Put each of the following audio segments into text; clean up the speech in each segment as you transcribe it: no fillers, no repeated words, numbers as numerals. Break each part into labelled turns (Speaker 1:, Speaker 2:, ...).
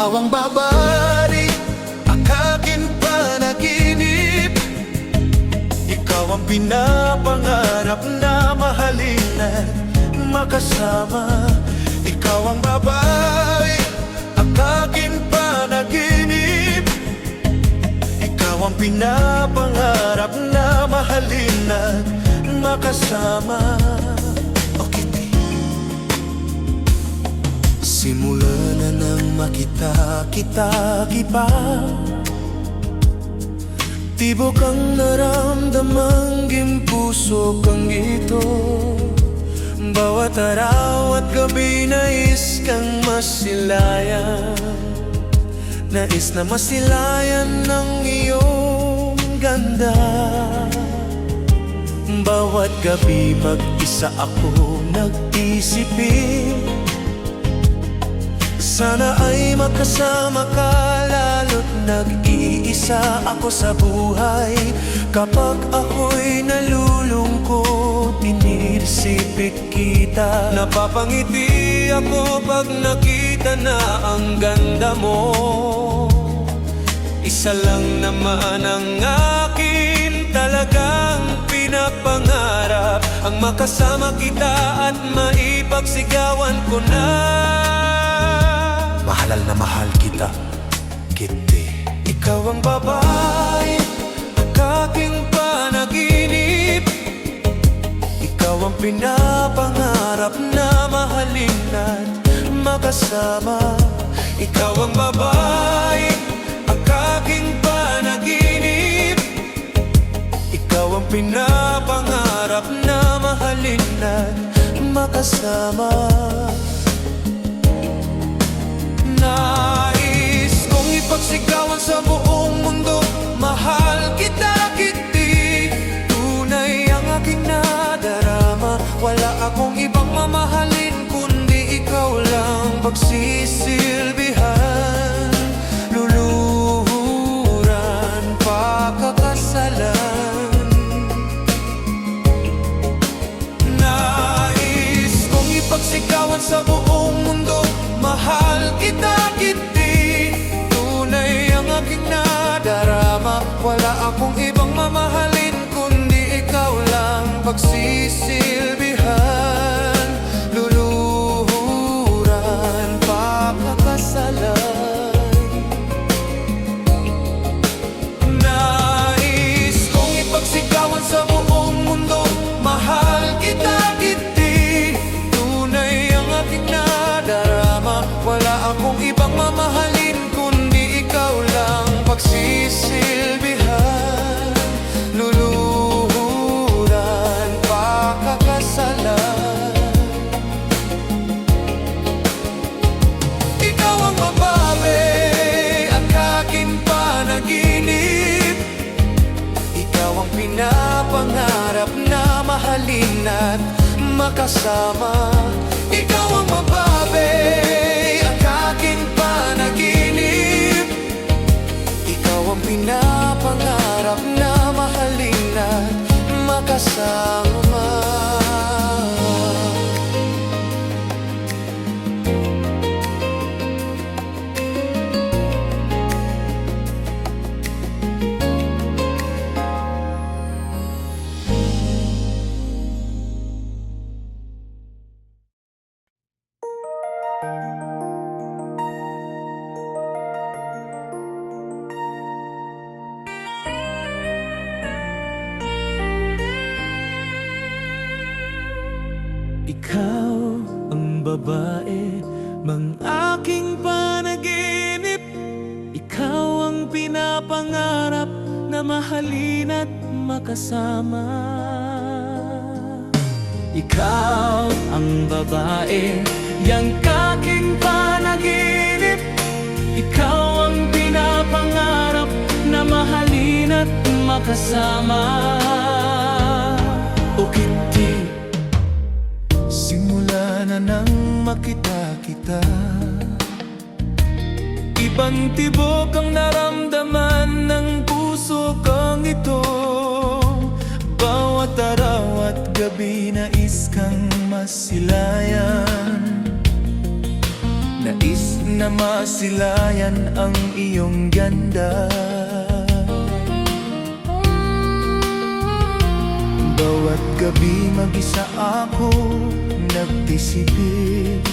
Speaker 1: Ikaw ang babalik, aking panaginip. Ikaw ang pinapangarap na mahalin at makasama. Ikaw ang babae, aking panaginip. Ikaw ang pinapangarap na mahalin at makasama. Simula na nang makita kita iba, tibok ang naramdamang gimpuso kang ito. Bawat araw at gabi nais kang masilayan, nais na masilayan ng iyong ganda. Bawat gabi mag-isa ako nag-isipin, sana ay makasama ka, lalo't nag-iisa ako sa buhay. Kapag ako'y nalulungkot, iniisipin kita. Napapangiti ako pag nakita na ang ganda mo. Isa lang naman ang akin talagang pinapangarap, ang makasama kita at maipagsigawan ko na. Mahalal na mahal kita, Kitty. Ikaw ang babae, aking panaginip. Ikaw ang pinapangarap na mahalin at makasama. Ikaw ang babae, aking panaginip. Ikaw ang pinapangarap na mahalin at makasama. Nais kong ipagsigawan sa buong mundo, mahal kita, Kitty. Tunay ang aking nadarama, wala akong ibang mamahalin kundi ikaw lang pagsisilbihan. Luluhuran, pakakasalan. Nais kong ipagsigawan sa buong mundo, mahal kita, Kitty. Tunay ang aking nadarama, wala akong ibang mamahalin kundi ikaw lang pagsisilbihan. Luluhuran, pakakasalan. Nais kong ipagsigawan sa buong mundo, mahal kita, Kitty. Tunay ang aking nadarama, wala akong ibang mamahalin kundi ikaw lang pagsisilbihan. Luluhuran, pakakasalan. Ikaw ang babae, aking panaginip. Ikaw ang pinapangarap na mahalin at makasama. Ikaw ang babae, aking panaginip. Ikaw ang pinapangarap na mahalin at makasama. Ikaw ang babae, mang aking panaginip. Ikaw ang pinapangarap na mahalin at makasama. Ikaw ang babae, yang aking panaginip. Ikaw ang pinapangarap na mahalin at makasama. O Kitty, simula na nang makita kita, ibang tibok ang naramdaman ng puso kang ito. Bawat araw at gabi nais kang masilayan, nais na masilayan ang iyong ganda. Bawat gabi mag-isa ako nagtisipid,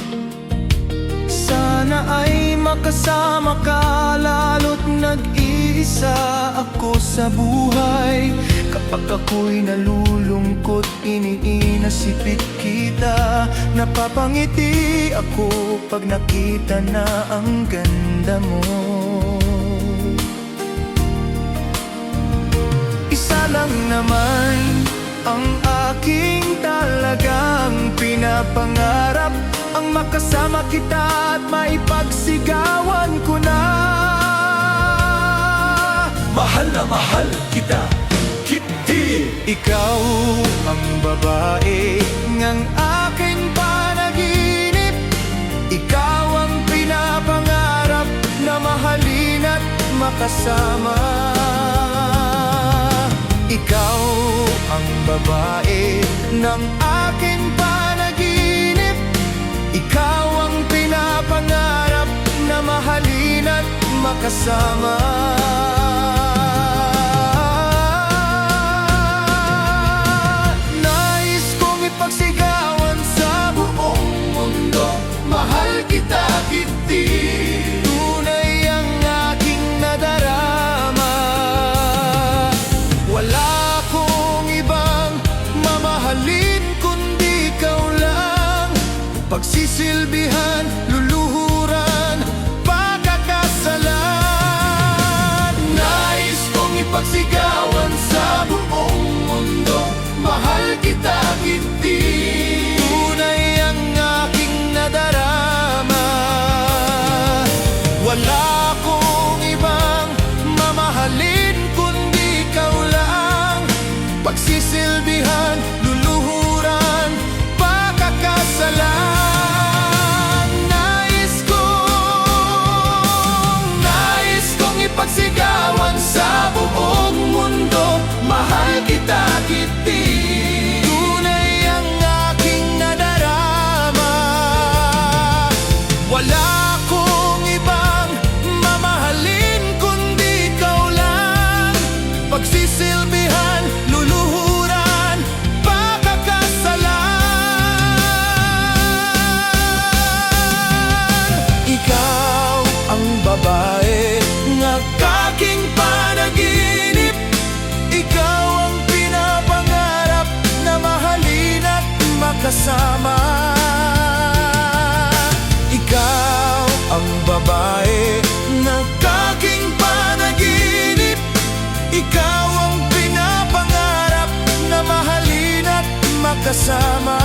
Speaker 1: sana ay makasama ka, lalo't nag-iisa ako sa buhay. Kapag ako'y nalulungkot, iniinasipit kita. Napapangiti ako pag nakita na ang ganda mo. Isa lang naman ang aking talagang pinapangarap, ang makasama kita at maipagsigawan ko na.
Speaker 2: Mahal na mahal kita, Kitty.
Speaker 1: Ikaw ang babae ngang aking panaginip, ikaw ang pinapangarap na mahalin at makasama. Ikaw ang babae ng aking panaginip, ikaw ang pinapangarap na mahalin at makasama. Nais kong ipagsigawan sa buong mundo, mahal kita, Kitty. Tunay ang aking nadarama, wala akong ibang mamahalin kundi ikaw lang. Pagsisilbihan, luluhuran, pagkakasalan. Nais kong ipagsigawan sa buong mundo, mahal kita, Kitty. Tunay ang aking nadarama, wala akong ibang mamahalin kundi ikaw lang. Pagsisilbihan, luluhuran, pagkakasalan. Nais kong ipagsigawan sa buong mundo, mahal kita, Kitty. Tunay ang aking nadarama, wala akong ibang mamahalin kundi ikaw lang. Pagsisilbihan, luluhuran, pagkakasalan. Ikaw ang babae ng aking panaginip, ikaw ang pinapangarap na mahalin at makasama. Ikaw ang babae ng aking panaginip, ikaw ang pinapangarap na mahalin at makasama.